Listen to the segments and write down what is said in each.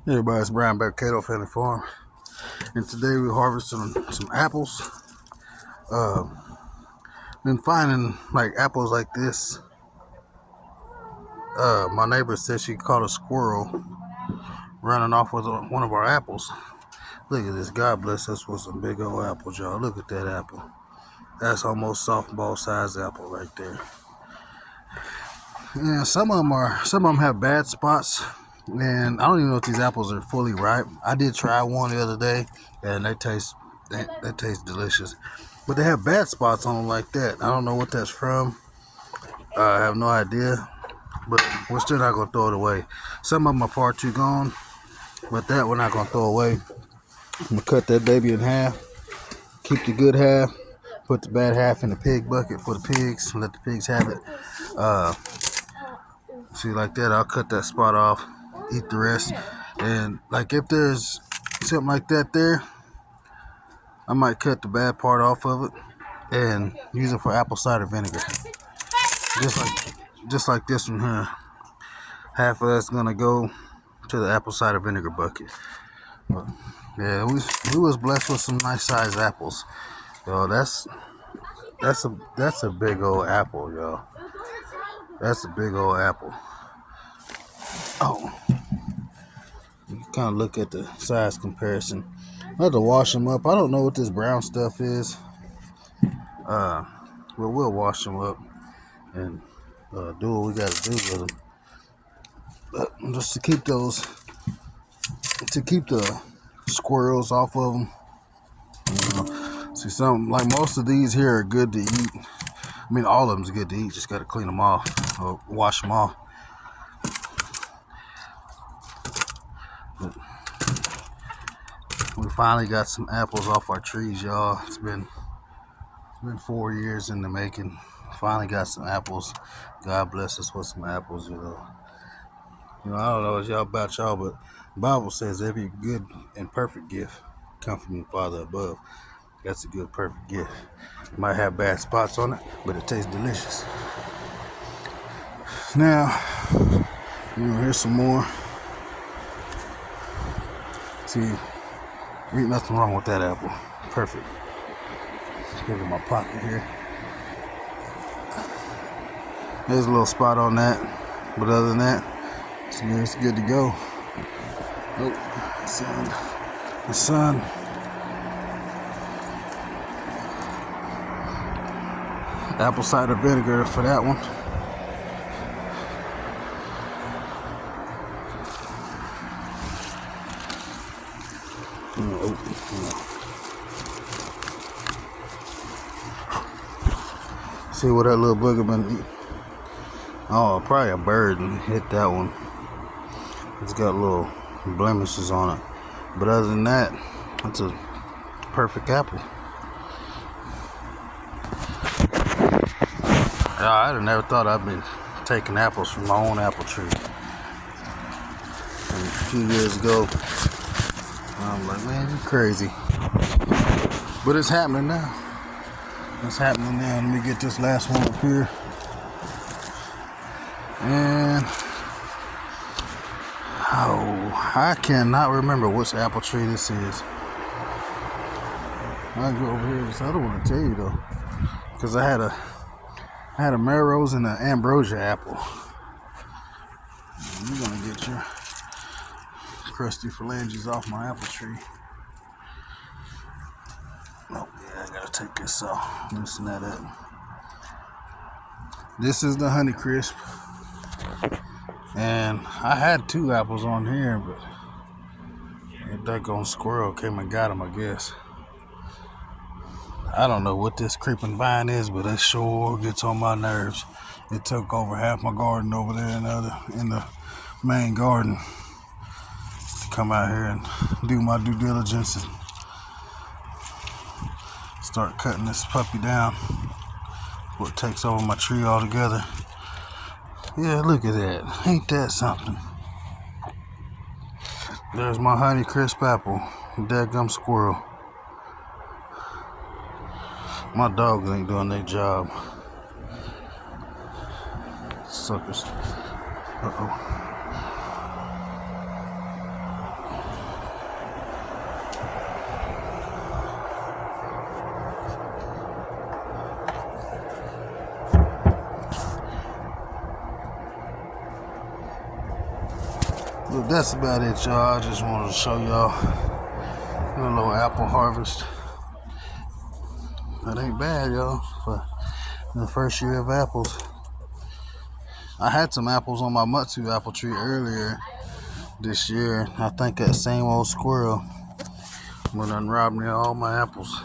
Hey everybody, it's Brian back at Cato Family Farm, and today we're harvesting some apples. Uh, been finding like apples like this. My neighbor said she caught a squirrel running off with one of our apples. Look at this. God bless us with some big old apples, y'all. Look at that apple. That's almost softball size apple right there. Yeah, some of them have bad spots, and I don't even know if these apples are fully ripe. I did try one the other day, and they taste delicious, but they have bad spots on them like that. I don't know what that's from. I have no idea, but we're still not gonna throw it away. Some of them are far too gone, but that we're not gonna throw away. I'm gonna cut that baby in half, keep the good half, put the bad half in the pig bucket for the pigs, and let the pigs have it. See, like that, I'll cut that spot off, eat the rest. And like if there's something like that there, I might cut the bad part off of it and use it for apple cider vinegar. Just like this one here. Half of that's gonna go to the apple cider vinegar bucket. But yeah, we was blessed with some nice sized apples. Yo, that's a big old apple, y'all. That's a big old apple. Oh, you kind of look at the size comparison. I have to wash them up. I don't know what this brown stuff is. But we'll wash them up and do what we got to do with them. But just to keep the squirrels off of them. You know. See, some like most of these here are good to eat. I mean, all of them's good to eat. Just got to clean them off or wash them off. But we finally got some apples off our trees, y'all. It's been 4 years in the making. Finally got some apples. God bless us with some apples, you know. I don't know about y'all, but the Bible says every good and perfect gift comes from the Father above. That's a good, perfect gift. It might have bad spots on it, but it tastes delicious. Now, here's some more. See, ain't nothing wrong with that apple. Perfect. Put it in my pocket here. There's a little spot on that, but other than that, it's good to go. Oh, the sun. Apple cider vinegar for that one. See what that little booger been eating? Oh, probably a bird and hit that one. It's got little blemishes on it. But other than that, it's a perfect apple. I'd have never thought I'd been taking apples from my own apple tree. And a few years ago, I'm like, man, you're crazy. But it's happening now. Let me get this last one up here. And I cannot remember which apple tree this is. I'll go over here. I don't want to tell you though, because I had a Melrose and an Ambrosia apple. You're gonna get your crusty phalanges off my apple tree. Oh yeah, I gotta take this off. Loosen that up. This is the Honey Crisp. And I had 2 apples on here, but that daggone squirrel came and got them, I guess. I don't know what this creeping vine is, but it sure gets on my nerves. It took over half my garden over there in the main garden to come out here and do my due diligence and start cutting this puppy down before it takes over my tree altogether. Yeah, look at that. Ain't that something? There's my Honey Crisp apple. Dadgum squirrel. My dogs ain't doing their job. Suckers. Uh-oh. But that's about it, y'all. I just wanted to show y'all a little apple harvest. That ain't bad, y'all, for the first year of apples. I had some apples on my Mutsu apple tree earlier this year. I think that same old squirrel went and robbed me of all my apples.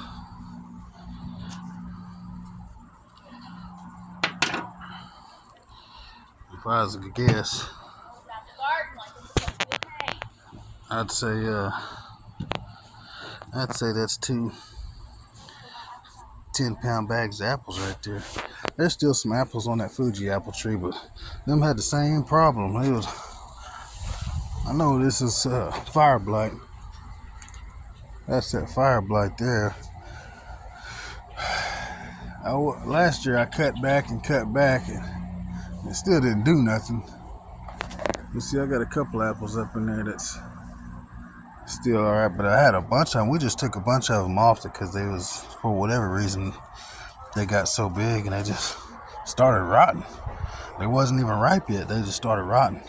If I was to guess, I'd say that's two 10-pound bags of apples right there. There's still some apples on that Fuji apple tree, but them had the same problem. I know this is fire blight. That's that fire blight there. Last year I cut back, and it still didn't do nothing. You see, I got a couple apples up in there that's still alright, but I had a bunch of them. We just took a bunch of them off because they was, for whatever reason, they got so big and they just started rotting. They wasn't even ripe yet. They just started rotting.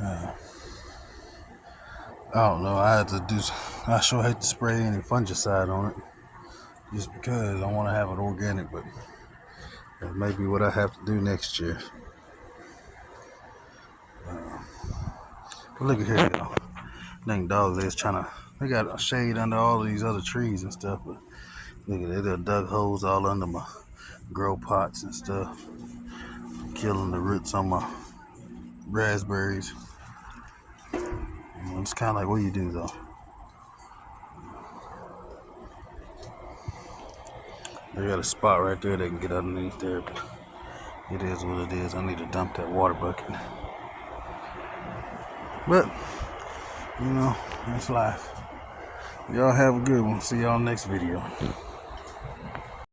I don't know. I sure hate to spray any fungicide on it, just because I want to have it organic, but that may be what I have to do next year. But look at here, y'all. Dang dogs, they got a shade under all of these other trees and stuff, but look at it, they dug holes all under my grow pots and stuff, killing the roots on my raspberries. It's kind of like, what do you do though? They got a spot right there they can get underneath there, but it is what it is. I need to dump that water bucket. But, that's life. Y'all have a good one. See y'all next video.